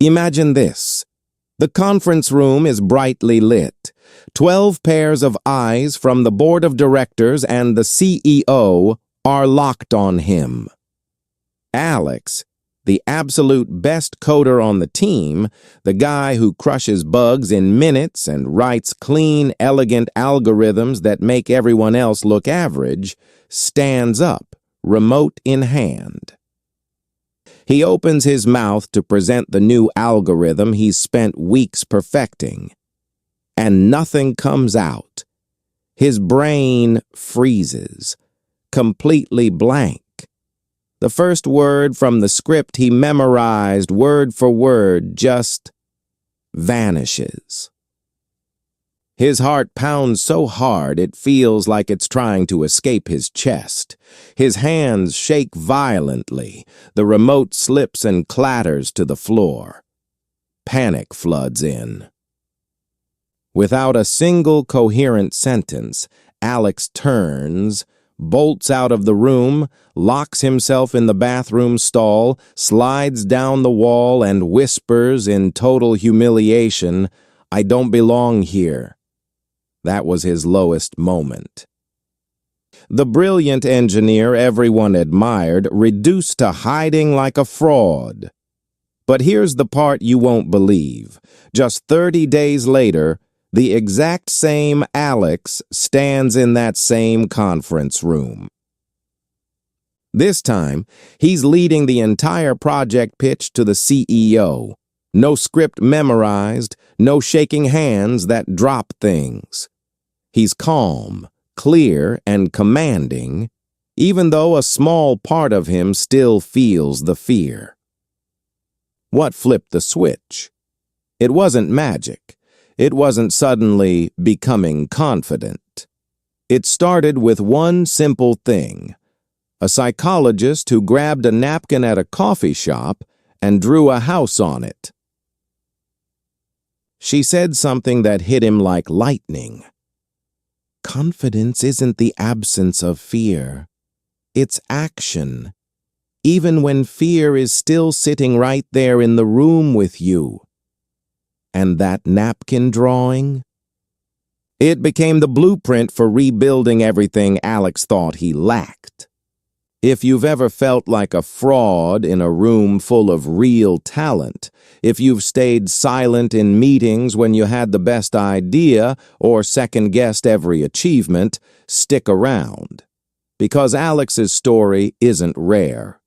Imagine this. The conference room is brightly lit. 12 pairs of eyes from the board of directors and the CEO are locked on him. Alex, the absolute best coder on the team, the guy who crushes bugs in minutes and writes clean, elegant algorithms that make everyone else look average, stands up, remote in hand. He opens his mouth to present the new algorithm he's spent weeks perfecting, and nothing comes out. His brain freezes, completely blank. The first word from the script he memorized word for word just vanishes. His heart pounds so hard it feels like it's trying to escape his chest. His hands shake violently. The remote slips and clatters to the floor. Panic floods in. Without a single coherent sentence, Alex turns, bolts out of the room, locks himself in the bathroom stall, slides down the wall, and whispers in total humiliation, "I don't belong here." That was his lowest moment. The brilliant engineer everyone admired reduced to hiding like a fraud. But here's the part you won't believe. Just 30 days later, the exact same Alex stands in that same conference room. This time, he's leading the entire project pitch to the CEO. No script memorized, no shaking hands that drop things. He's calm, clear, and commanding, even though a small part of him still feels the fear. What flipped the switch? It wasn't magic. It wasn't suddenly becoming confident. It started with one simple thing: a psychologist who grabbed a napkin at a coffee shop and drew a house on it. She said something that hit him like lightning. Confidence isn't the absence of fear. It's action, even when fear is still sitting right there in the room with you. And that napkin drawing? It became the blueprint for rebuilding everything Alex thought he lacked. If you've ever felt like a fraud in a room full of real talent, if you've stayed silent in meetings when you had the best idea or second-guessed every achievement, stick around. Because Alex's story isn't rare.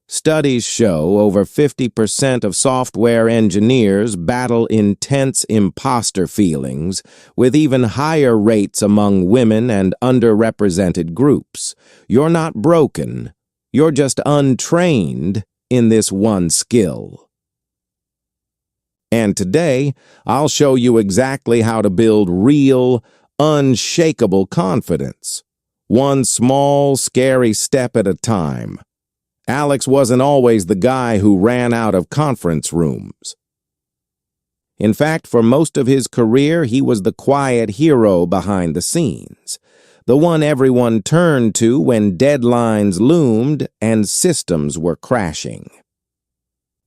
Studies show over 50% of software engineers battle intense imposter feelings, with even higher rates among women and underrepresented groups. You're not broken. You're just untrained in this one skill. And today, I'll show you exactly how to build real, unshakable confidence. One small, scary step at a time. Alex wasn't always the guy who ran out of conference rooms. In fact, for most of his career, he was the quiet hero behind the scenes, the one everyone turned to when deadlines loomed and systems were crashing.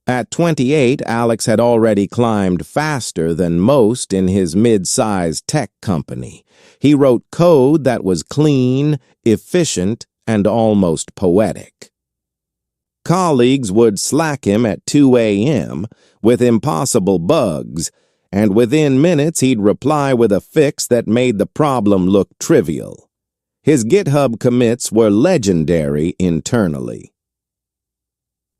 At 28, Alex had already climbed faster than most in his mid-sized tech company. He wrote code that was clean, efficient, and almost poetic. Colleagues would slack him at 2 a.m. with impossible bugs, and within minutes he'd reply with a fix that made the problem look trivial. His GitHub commits were legendary internally.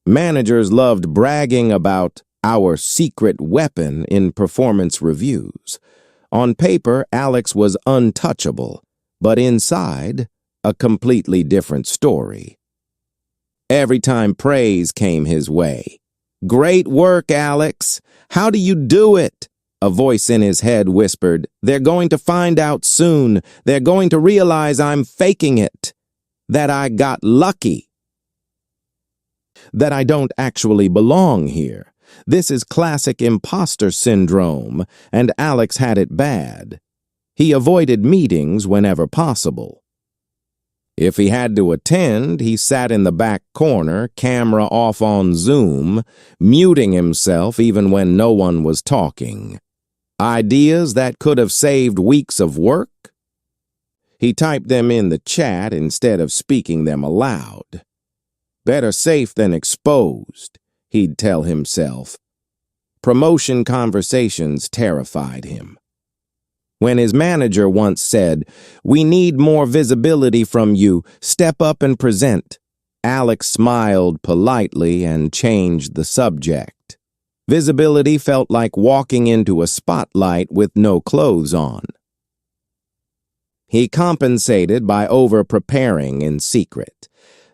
Managers loved bragging about our secret weapon in performance reviews. On paper, Alex was untouchable, but inside, a completely different story. Every time praise came his way. "Great work, Alex. How do you do it?" A voice in his head whispered, "They're going to find out soon. They're going to realize I'm faking it. That I got lucky. That I don't actually belong here. This is classic imposter syndrome, and Alex had it bad. He avoided meetings whenever possible. If he had to attend, he sat in the back corner, camera off on Zoom, muting himself even when no one was talking. Ideas that could have saved weeks of work? He typed them in the chat instead of speaking them aloud. Better safe than exposed, he'd tell himself. Promotion conversations terrified him. When his manager once said, "We need more visibility from you, step up and present," Alex smiled politely and changed the subject. Visibility felt like walking into a spotlight with no clothes on. He compensated by over-preparing in secret.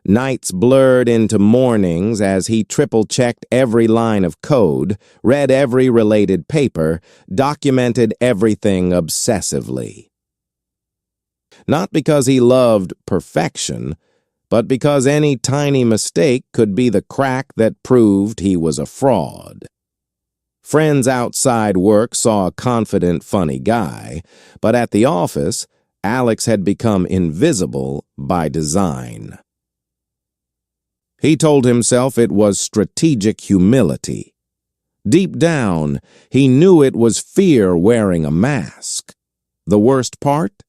Nights blurred into mornings as he triple-checked every line of code, read every related paper, documented everything obsessively. Not because he loved perfection, but because any tiny mistake could be the crack that proved he was a fraud. Friends outside work saw a confident, funny guy, but at the office, Alex had become invisible by design. He told himself it was strategic humility. Deep down, he knew it was fear wearing a mask. The worst part?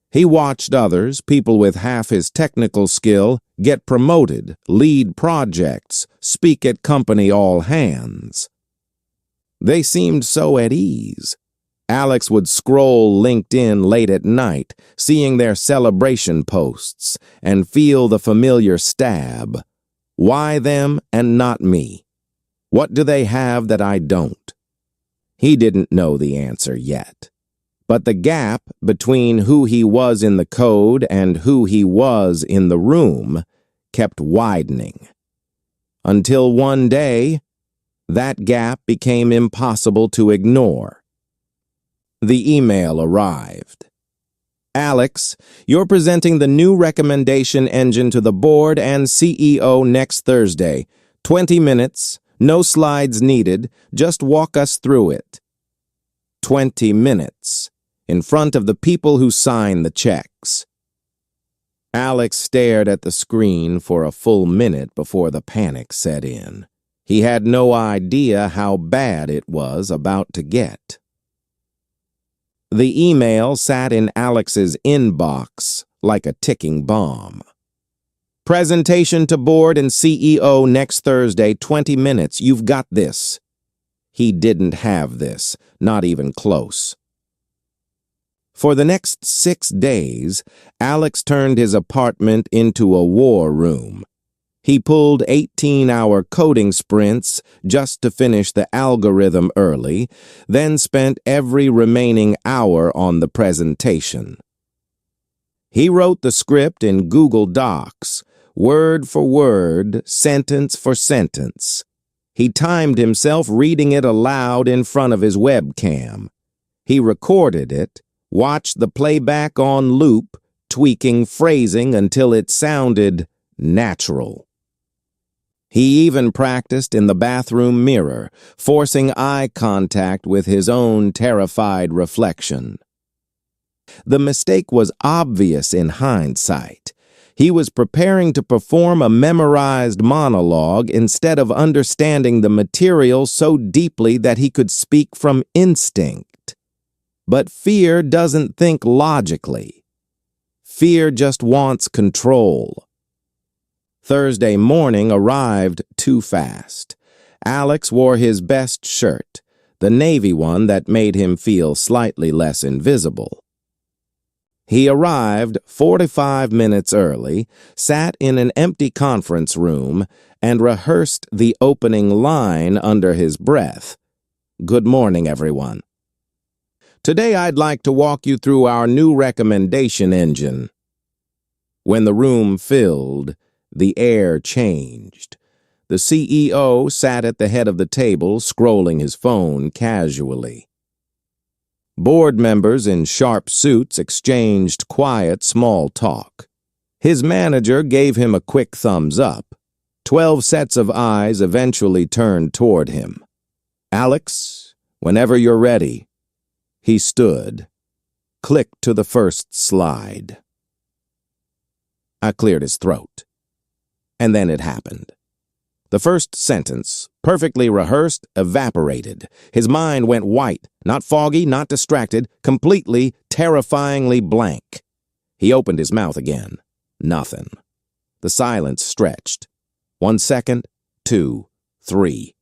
He watched others, people with half his technical skill, get promoted, lead projects, speak at company all hands. They seemed so at ease. Alex would scroll LinkedIn late at night, seeing their celebration posts, and feel the familiar stab. Why them and not me? What do they have that I don't? He didn't know the answer yet. But the gap between who he was in the code and who he was in the room kept widening. Until one day, that gap became impossible to ignore. The email arrived. "Alex, you're presenting the new recommendation engine to the board and CEO next Thursday. 20 minutes, no slides needed, just walk us through it." 20 minutes, in front of the people who sign the checks. Alex stared at the screen for a full minute before the panic set in. He had no idea how bad it was about to get. The email sat in Alex's inbox like a ticking bomb. "Presentation to board and CEO next Thursday, 20 minutes. You've got this." He didn't have this, not even close. For the next 6 days, Alex turned his apartment into a war room. He pulled 18-hour coding sprints just to finish the algorithm early, then spent every remaining hour on the presentation. He wrote the script in Google Docs, word for word, sentence for sentence. He timed himself reading it aloud in front of his webcam. He recorded it, watched the playback on loop, tweaking phrasing until it sounded natural. He even practiced in the bathroom mirror, forcing eye contact with his own terrified reflection. The mistake was obvious in hindsight. He was preparing to perform a memorized monologue instead of understanding the material so deeply that he could speak from instinct. But fear doesn't think logically. Fear just wants control. Thursday morning arrived too fast. Alex wore his best shirt, the navy one that made him feel slightly less invisible. He arrived 45 minutes early, sat in an empty conference room, and rehearsed the opening line under his breath. "Good morning, everyone. Today I'd like to walk you through our new recommendation engine." When the room filled, the air changed. The CEO sat at the head of the table, scrolling his phone casually. Board members in sharp suits exchanged quiet, small talk. His manager gave him a quick thumbs up. 12 sets of eyes eventually turned toward him. "Alex, whenever you're ready." He stood. Clicked to the first slide. I cleared his throat. And then it happened. The first sentence, perfectly rehearsed, evaporated. His mind went white, not foggy, not distracted, completely, terrifyingly blank. He opened his mouth again. Nothing. The silence stretched. 1 second, 2, 3.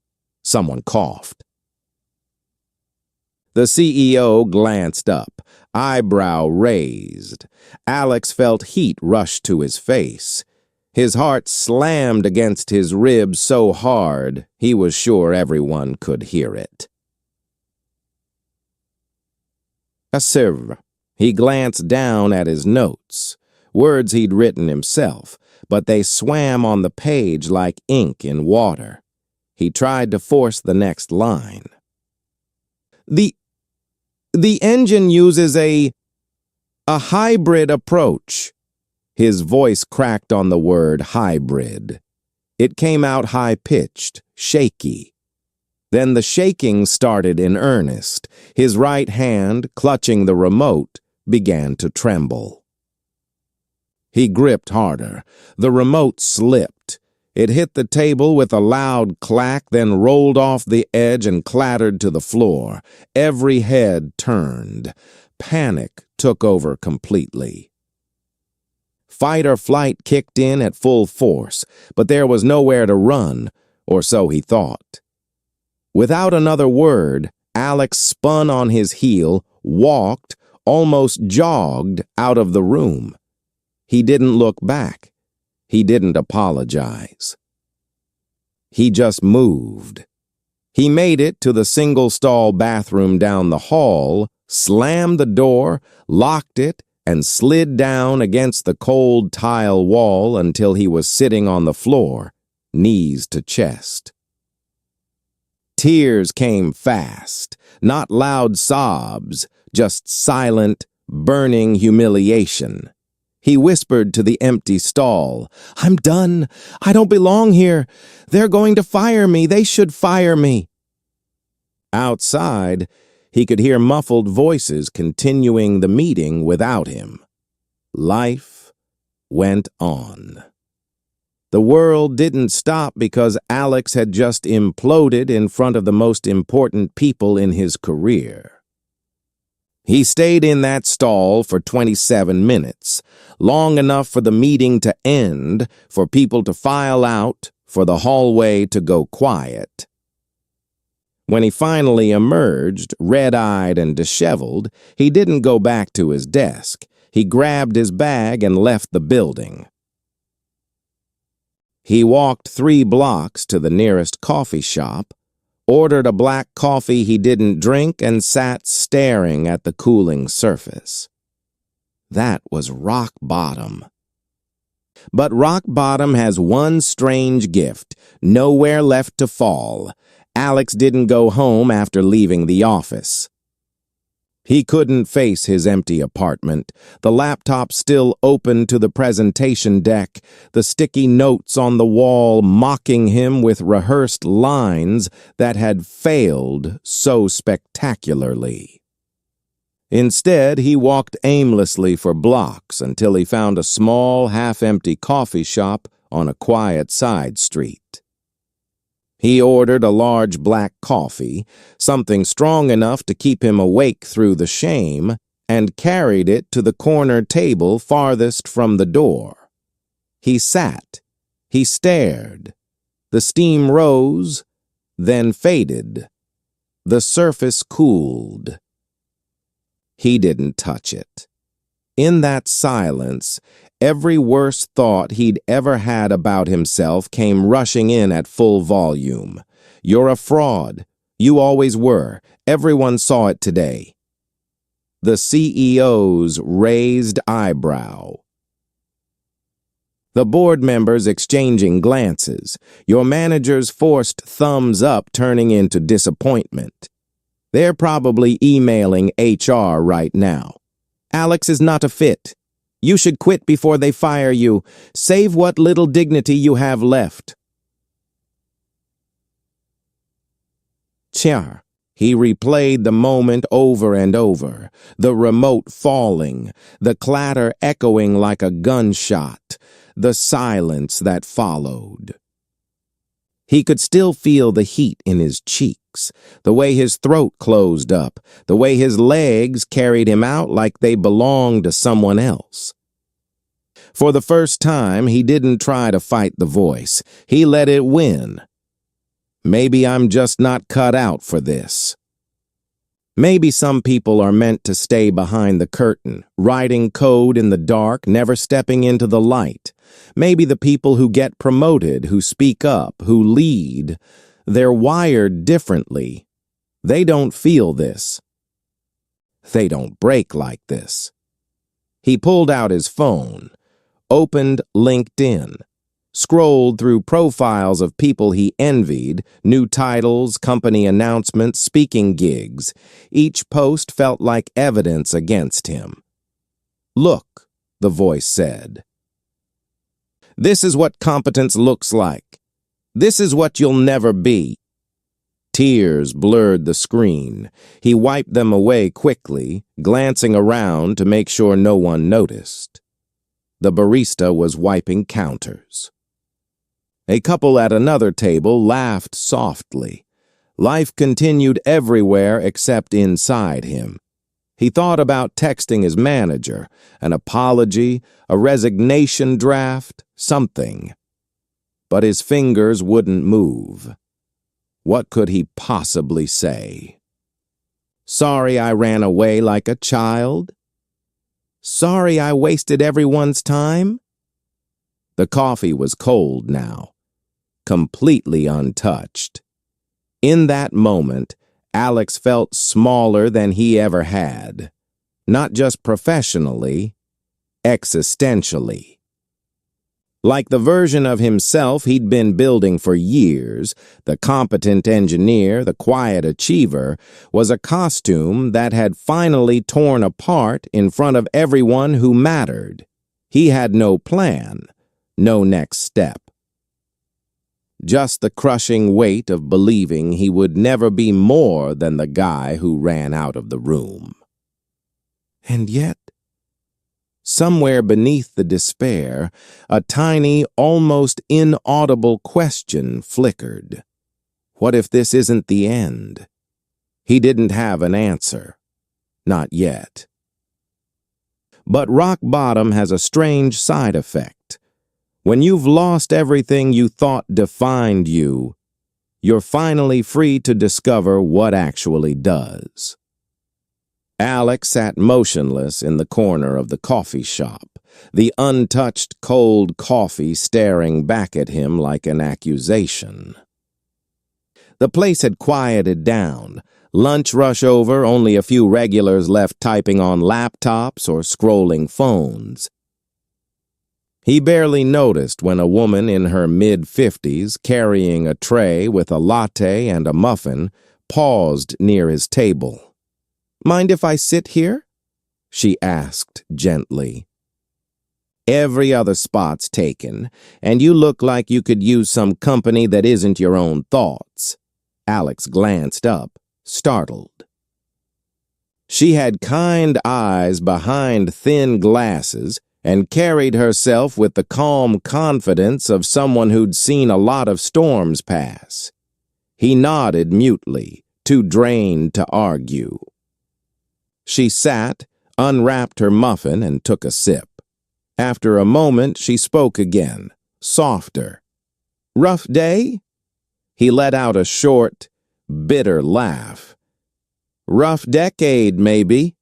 Someone coughed. The CEO glanced up, eyebrow raised. Alex felt heat rush to his face. His heart slammed against his ribs so hard he was sure everyone could hear it. Asir. He glanced down at his notes, words he'd written himself, but they swam on the page like ink in water. He tried to force the next line. The engine uses a hybrid approach. His voice cracked on the word hybrid. It came out high-pitched, shaky. Then the shaking started in earnest. His right hand, clutching the remote, began to tremble. He gripped harder. The remote slipped. It hit the table with a loud clack, then rolled off the edge and clattered to the floor. Every head turned. Panic took over completely. Fight or flight kicked in at full force, but there was nowhere to run, or so he thought. Without another word, Alex spun on his heel, walked, almost jogged out of the room. He didn't look back. He didn't apologize. He just moved. He made it to the single-stall bathroom down the hall, slammed the door, locked it, and slid down against the cold tile wall until he was sitting on the floor, knees to chest. Tears came fast, not loud sobs, just silent, burning humiliation. He whispered to the empty stall, "I'm done. I don't belong here. They're going to fire me. They should fire me." Outside, he could hear muffled voices continuing the meeting without him. Life went on. The world didn't stop because Alex had just imploded in front of the most important people in his career. He stayed in that stall for 27 minutes, long enough for the meeting to end, for people to file out, for the hallway to go quiet. When he finally emerged, red-eyed and disheveled, he didn't go back to his desk. He grabbed his bag and left the building. He walked 3 blocks to the nearest coffee shop, ordered a black coffee he didn't drink, and sat staring at the cooling surface. That was rock bottom. But rock bottom has one strange gift: nowhere left to fall. Alex didn't go home after leaving the office. He couldn't face his empty apartment, the laptop still open to the presentation deck, the sticky notes on the wall mocking him with rehearsed lines that had failed so spectacularly. Instead, he walked aimlessly for blocks until he found a small, half-empty coffee shop on a quiet side street. He ordered a large black coffee, something strong enough to keep him awake through the shame, and carried it to the corner table farthest from the door. He sat. He stared. The steam rose, then faded. The surface cooled. He didn't touch it. In that silence, every worst thought he'd ever had about himself came rushing in at full volume. You're a fraud. You always were. Everyone saw it today. The CEO's raised eyebrow. The board members exchanging glances. Your manager's forced thumbs up turning into disappointment. They're probably emailing HR right now. Alex is not a fit. You should quit before they fire you. Save what little dignity you have left. Char, He replayed the moment over and over, the remote falling, the clatter echoing like a gunshot, the silence that followed. He could still feel the heat in his cheeks, the way his throat closed up, the way his legs carried him out like they belonged to someone else. For the first time, he didn't try to fight the voice. He let it win. Maybe I'm just not cut out for this. Maybe some people are meant to stay behind the curtain, writing code in the dark, never stepping into the light. Maybe the people who get promoted, who speak up, who lead, they're wired differently. They don't feel this. They don't break like this. He pulled out his phone, opened LinkedIn, scrolled through profiles of people he envied, new titles, company announcements, speaking gigs. Each post felt like evidence against him. "Look," the voice said. "This is what competence looks like. This is what you'll never be." Tears blurred the screen. He wiped them away quickly, glancing around to make sure no one noticed. The barista was wiping counters. A couple at another table laughed softly. Life continued everywhere except inside him. He thought about texting his manager, an apology, a resignation draft, something. But his fingers wouldn't move. What could he possibly say? Sorry I ran away like a child? Sorry I wasted everyone's time? The coffee was cold now, completely untouched. In that moment, Alex felt smaller than he ever had, not just professionally, existentially. Like the version of himself he'd been building for years, the competent engineer, the quiet achiever, was a costume that had finally torn apart in front of everyone who mattered. He had no plan, no next step. Just the crushing weight of believing he would never be more than the guy who ran out of the room. And yet, somewhere beneath the despair, a tiny, almost inaudible question flickered. What if this isn't the end? He didn't have an answer. Not yet. But rock bottom has a strange side effect. When you've lost everything you thought defined you, you're finally free to discover what actually does. Alex sat motionless in the corner of the coffee shop, the untouched cold coffee staring back at him like an accusation. The place had quieted down. Lunch rush over, only a few regulars left typing on laptops or scrolling phones. He barely noticed when a woman in her mid-50s, carrying a tray with a latte and a muffin, paused near his table. "Mind if I sit here?" she asked gently. "Every other spot's taken, and you look like you could use some company that isn't your own thoughts." Alex glanced up, startled. She had kind eyes behind thin glasses and carried herself with the calm confidence of someone who'd seen a lot of storms pass. He nodded mutely, too drained to argue. She sat, unwrapped her muffin, and took a sip. After a moment, she spoke again, softer. "Rough day?" He let out a short, bitter laugh. "Rough decade, maybe."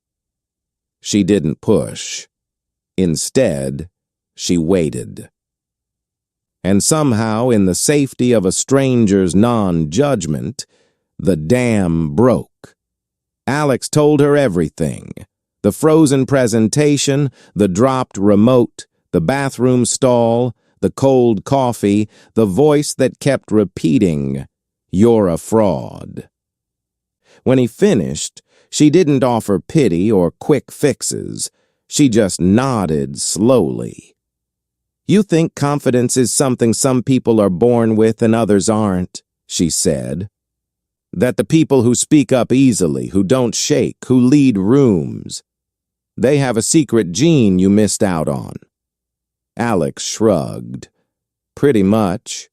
She didn't push. Instead, she waited. And somehow, in the safety of a stranger's non-judgment, the dam broke. Alex told her everything. The frozen presentation, the dropped remote, the bathroom stall, the cold coffee, the voice that kept repeating, "You're a fraud." When he finished, she didn't offer pity or quick fixes. She just nodded slowly. "You think confidence is something some people are born with and others aren't," she said. That the people who speak up easily, who don't shake, who lead rooms, they have a secret gene you missed out on. Alex shrugged. Pretty much.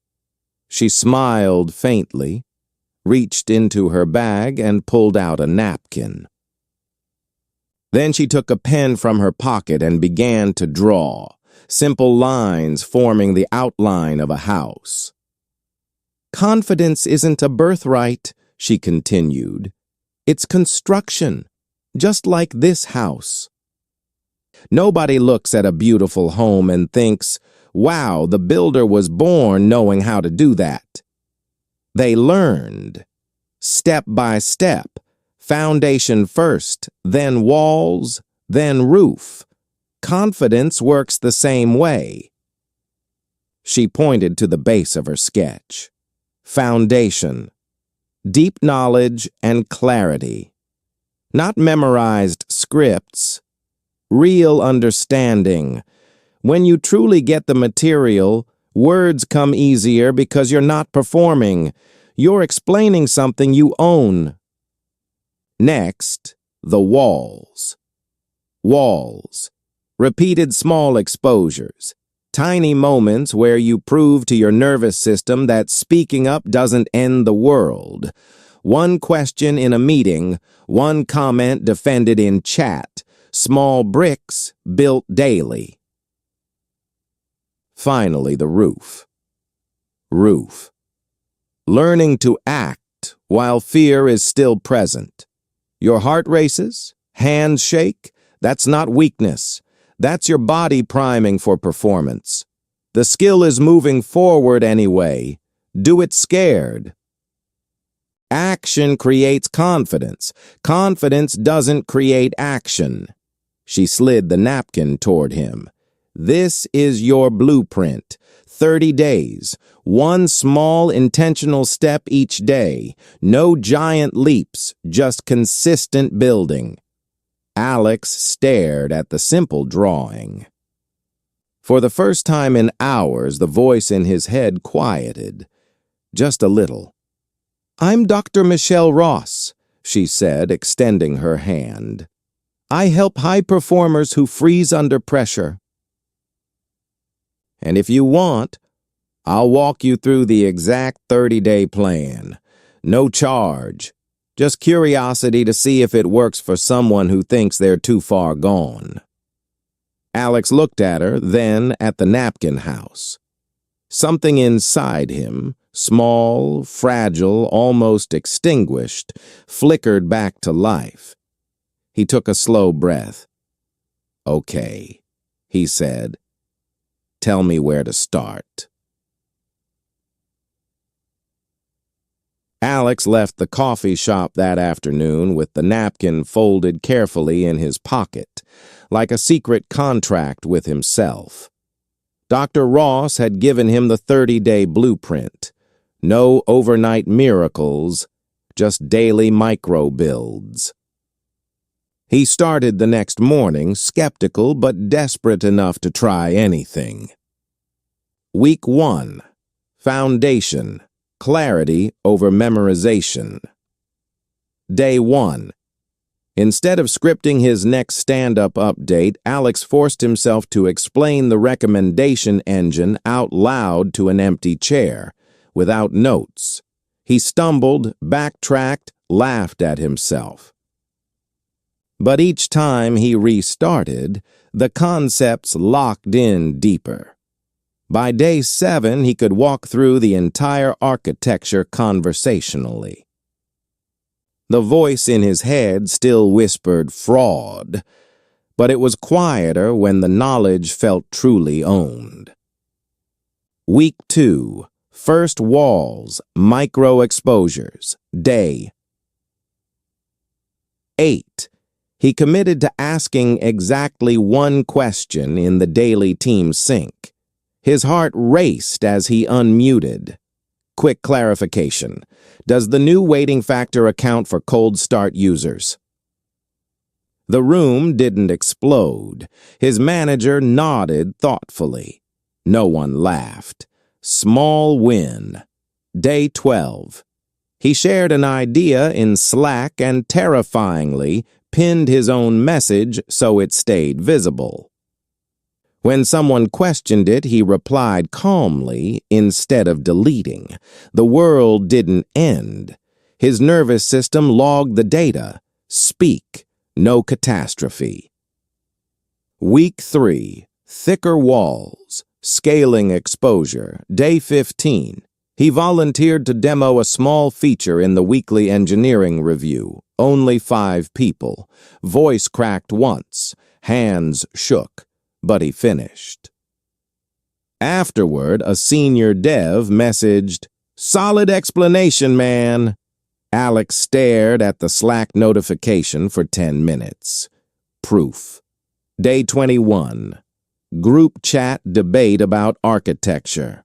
She smiled faintly, reached into her bag and pulled out a napkin. Then she took a pen from her pocket and began to draw, simple lines forming the outline of a house. Confidence isn't a birthright, she continued. It's construction, just like this house. Nobody looks at a beautiful home and thinks, wow, the builder was born knowing how to do that. They learned, step by step, foundation first, then walls, then roof. Confidence works the same way. She pointed to the base of her sketch. Foundation, deep knowledge and clarity. Not memorized scripts, real understanding. When you truly get the material, words come easier because you're not performing. You're explaining something you own. Next, the walls. Walls. Repeated small exposures. Tiny moments where you prove to your nervous system that speaking up doesn't end the world. One question in a meeting, one comment defended in chat. Small bricks built daily. Finally, the roof. Roof. Learning to act while fear is still present. Your heart races, hands shake. That's not weakness. That's your body priming for performance. The skill is moving forward anyway. Do it scared. Action creates confidence. Confidence doesn't create action. She slid the napkin toward him. This is your blueprint. 30 days. One small intentional step each day. No giant leaps, just consistent building. Alex stared at the simple drawing. For the first time in hours, the voice in his head quieted. Just a little. I'm Dr. Michelle Ross, she said, extending her hand. I help high performers who freeze under pressure. And if you want, I'll walk you through the exact 30-day plan. No charge. Just curiosity to see if it works for someone who thinks they're too far gone. Alex looked at her, then at the napkin house. Something inside him, small, fragile, almost extinguished, flickered back to life. He took a slow breath. Okay, he said. Tell me where to start. Alex left the coffee shop that afternoon with the napkin folded carefully in his pocket, like a secret contract with himself. Dr. Ross had given him the 30-day blueprint. No overnight miracles, just daily micro-builds. He started the next morning, skeptical but desperate enough to try anything. Week 1. Foundation. Clarity over memorization. Day 1. Instead of scripting his next stand-up update, Alex forced himself to explain the recommendation engine out loud to an empty chair, without notes. He stumbled, backtracked, laughed at himself. But each time he restarted, the concepts locked in deeper. By day 7, he could walk through the entire architecture conversationally. The voice in his head still whispered fraud, but it was quieter when the knowledge felt truly owned. Week 2. First walls, micro-exposures. Day 8. He committed to asking exactly one question in the daily team sync. His heart raced as he unmuted. Quick clarification. Does the new waiting factor account for cold start users? The room didn't explode. His manager nodded thoughtfully. No one laughed. Small win. Day 12. He shared an idea in Slack and terrifyingly pinned his own message so it stayed visible. When someone questioned it, he replied calmly instead of deleting. The world didn't end. His nervous system logged the data. Speak, no catastrophe. Week 3, thicker walls, scaling exposure, day 15. He volunteered to demo a small feature in the weekly engineering review. Only 5 people. Voice cracked once. Hands shook. But he finished. Afterward, a senior dev messaged, "Solid explanation, man." Alex stared at the Slack notification for 10 minutes. Proof. Day 21. Group chat debate about architecture.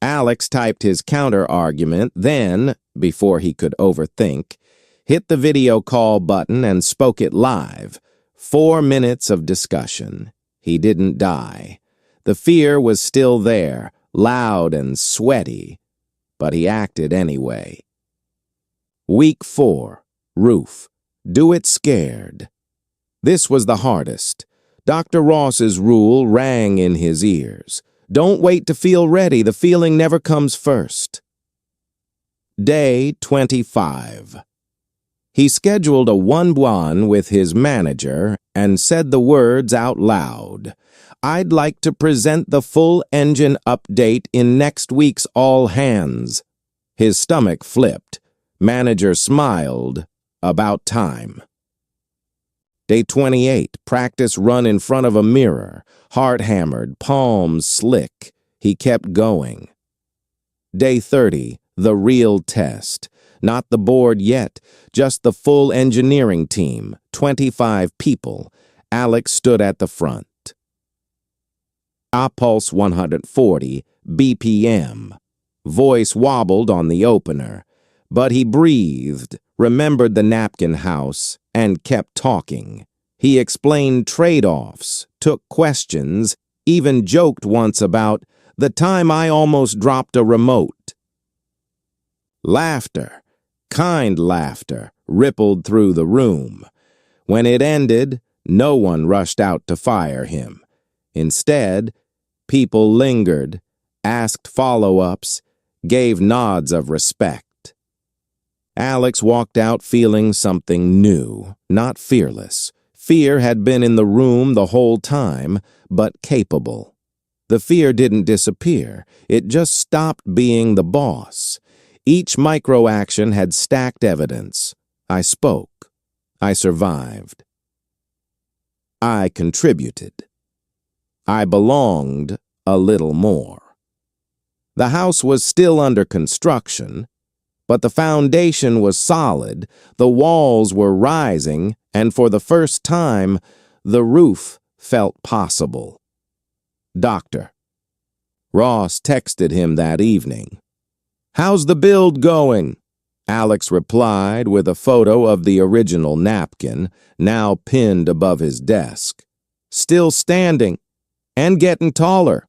Alex typed his counter-argument, then, before he could overthink, hit the video call button and spoke it live. 4 minutes of discussion. He didn't die. The fear was still there, loud and sweaty, but he acted anyway. Week 4. Roof. Do it scared. This was the hardest. Dr. Ross's rule rang in his ears. Don't wait to feel ready. The feeling never comes first. Day 25. He scheduled a one-on-one with his manager and said the words out loud. "I'd like to present the full engine update in next week's all hands." His stomach flipped. Manager smiled. About time. Day 28, practice run in front of a mirror. Heart hammered, palms slick. He kept going. Day 30, the real test. Not the board yet, just the full engineering team, 25 people. Alex stood at the front. Pulse 140, BPM. Voice wobbled on the opener, but he breathed, remembered the napkin house, and kept talking. He explained trade-offs, took questions, even joked once about the time I almost dropped a remote. Laughter, kind laughter, rippled through the room. When it ended, no one rushed out to fire him. Instead, people lingered, asked follow-ups, gave nods of respect. Alex walked out feeling something new, not fearless. Fear had been in the room the whole time, but capable. The fear didn't disappear. It just stopped being the boss. Each micro-action had stacked evidence. I spoke. I survived. I contributed. I belonged a little more. The house was still under construction, but the foundation was solid, the walls were rising, and for the first time, the roof felt possible. Doctor. Ross texted him that evening. "How's the build going?" Alex replied with a photo of the original napkin, now pinned above his desk. "Still standing, and getting taller."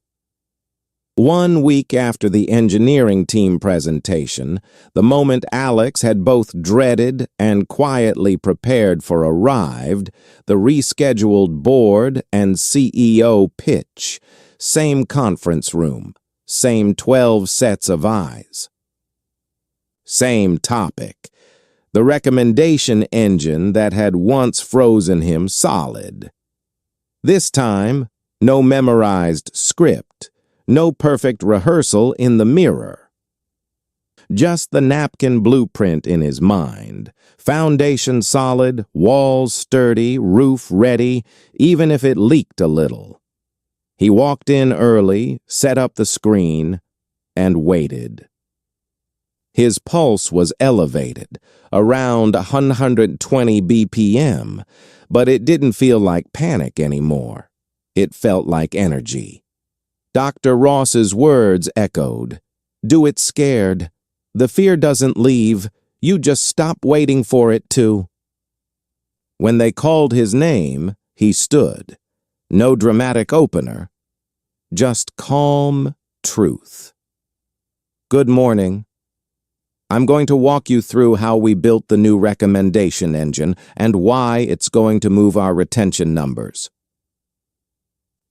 1 week after the engineering team presentation, the moment Alex had both dreaded and quietly prepared for arrived, the rescheduled board and CEO pitch. Same conference room, same 12 sets of eyes. Same topic, the recommendation engine that had once frozen him solid. This time, no memorized script. No perfect rehearsal in the mirror. Just the napkin blueprint in his mind. Foundation solid, walls sturdy, roof ready, even if it leaked a little. He walked in early, set up the screen, and waited. His pulse was elevated, around 120 BPM, but it didn't feel like panic anymore. It felt like energy. Dr. Ross's words echoed. "Do it scared. The fear doesn't leave. You just stop waiting for it to." When they called his name, he stood. No dramatic opener. Just calm truth. "Good morning." I'm going to walk you through how we built the new recommendation engine and why it's going to move our retention numbers.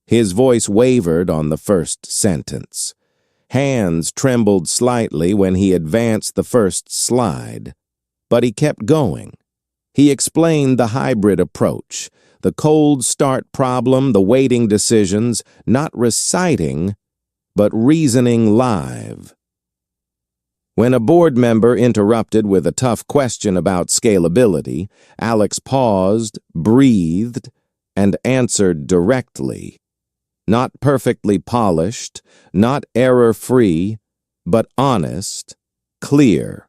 His voice wavered on the first sentence. Hands trembled slightly when he advanced the first slide, but he kept going. He explained the hybrid approach, the cold start problem, the waiting decisions, not reciting, but reasoning live. When a board member interrupted with a tough question about scalability, Alex paused, breathed, and answered directly. Not perfectly polished, not error-free, but honest, clear,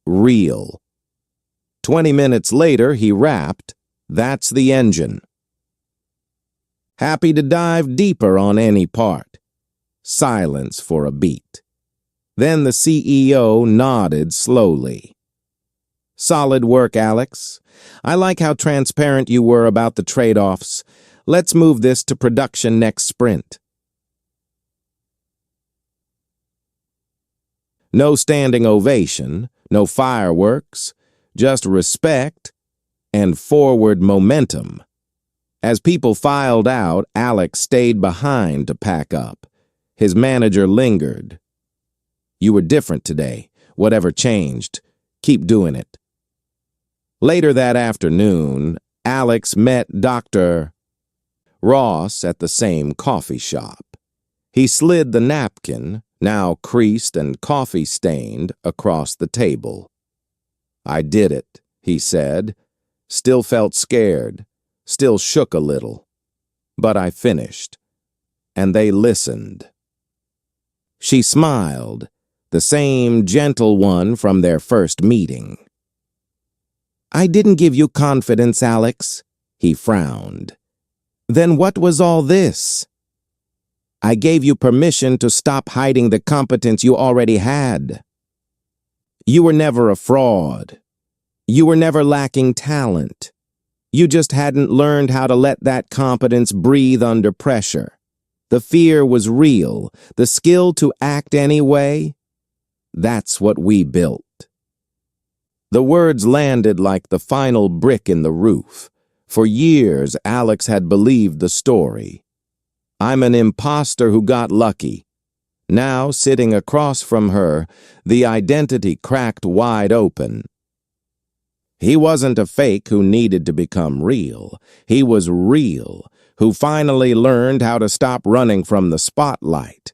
real. 20 minutes later, he rapped, "That's the engine." Happy to dive deeper on any part. Silence for a beat. Then the CEO nodded slowly. Solid work, Alex. I like how transparent you were about the trade-offs. Let's move this to production next sprint. No standing ovation, no fireworks, just respect and forward momentum. As people filed out, Alex stayed behind to pack up. His manager lingered. You were different today. Whatever changed, keep doing it. Later that afternoon, Alex met Dr. Ross at the same coffee shop. He slid the napkin, now creased and coffee-stained, across the table. I did it, he said. Still felt scared, still shook a little. But I finished, and they listened. She smiled, the same gentle one from their first meeting. I didn't give you confidence, Alex, he frowned. Then what was all this? I gave you permission to stop hiding the competence you already had. You were never a fraud. You were never lacking talent. You just hadn't learned how to let that competence breathe under pressure. The fear was real. The skill to act anyway, that's what we built. The words landed like the final brick in the roof. For years, Alex had believed the story. I'm an imposter who got lucky. Now, sitting across from her, the identity cracked wide open. He wasn't a fake who needed to become real. He was real, who finally learned how to stop running from the spotlight.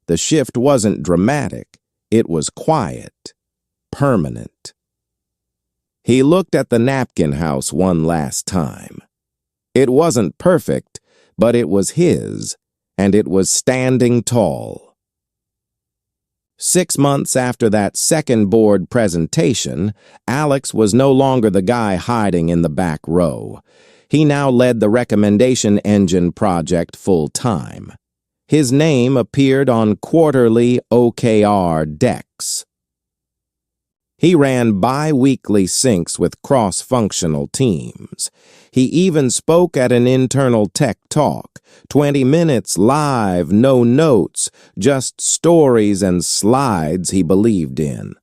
The shift wasn't dramatic. It was quiet, permanent. He looked at the napkin house one last time. It wasn't perfect, but it was his, and it was standing tall. 6 months after that second board presentation, Alex was no longer the guy hiding in the back row. He now led the recommendation engine project full-time. His name appeared on quarterly OKR decks. He ran bi-weekly syncs with cross-functional teams. He even spoke at an internal tech talk, 20 minutes live, no notes, just stories and slides he believed in.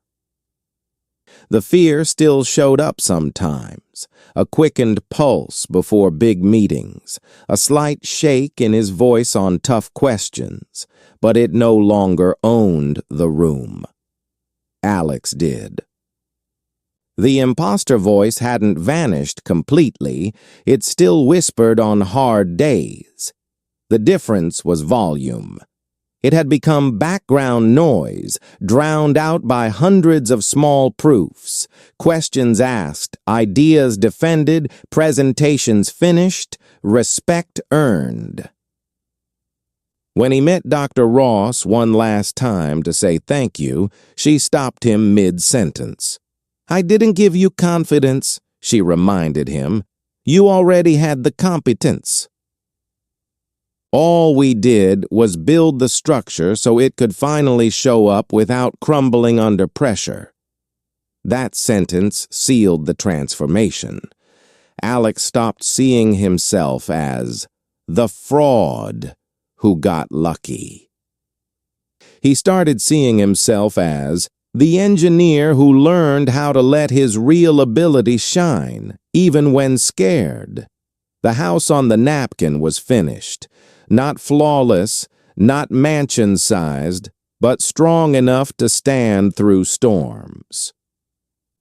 The fear still showed up sometimes, a quickened pulse before big meetings, a slight shake in his voice on tough questions, but it no longer owned the room. Alex did. The imposter voice hadn't vanished completely. It still whispered on hard days. The difference was volume. It had become background noise, drowned out by hundreds of small proofs, questions asked, ideas defended, presentations finished, respect earned. When he met Dr. Ross one last time to say thank you, she stopped him mid-sentence. I didn't give you confidence, she reminded him. You already had the competence. All we did was build the structure so it could finally show up without crumbling under pressure. That sentence sealed the transformation. Alex stopped seeing himself as the fraud who got lucky. He started seeing himself as The engineer who learned how to let his real ability shine, even when scared. The house on the napkin was finished. Not flawless, not mansion-sized, but strong enough to stand through storms.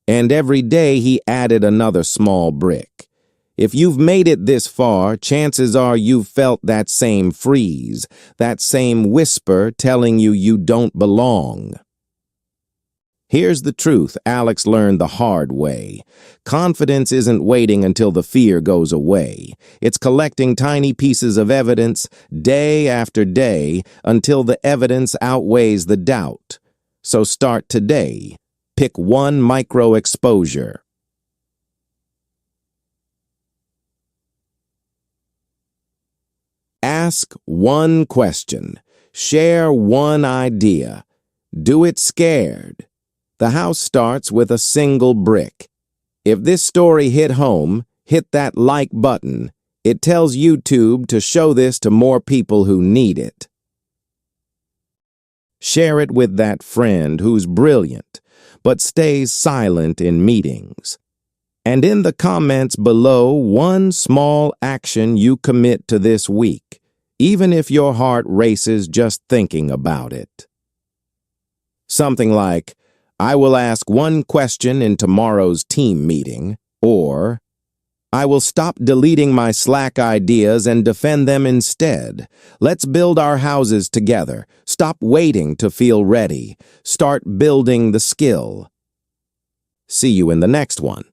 And every day he added another small brick. If you've made it this far, chances are you've felt that same freeze, that same whisper telling you don't belong. Here's the truth Alex learned the hard way. Confidence isn't waiting until the fear goes away. It's collecting tiny pieces of evidence day after day until the evidence outweighs the doubt. So start today. Pick one micro-exposure. Ask one question. Share one idea. Do it scared. The house starts with a single brick. If this story hit home, hit that like button. It tells YouTube to show this to more people who need it. Share it with that friend who's brilliant, but stays silent in meetings. And in the comments below, one small action you commit to this week, even if your heart races just thinking about it. Something like, I will ask one question in tomorrow's team meeting, or I will stop deleting my Slack ideas and defend them instead. Let's build our houses together. Stop waiting to feel ready. Start building the skill. See you in the next one.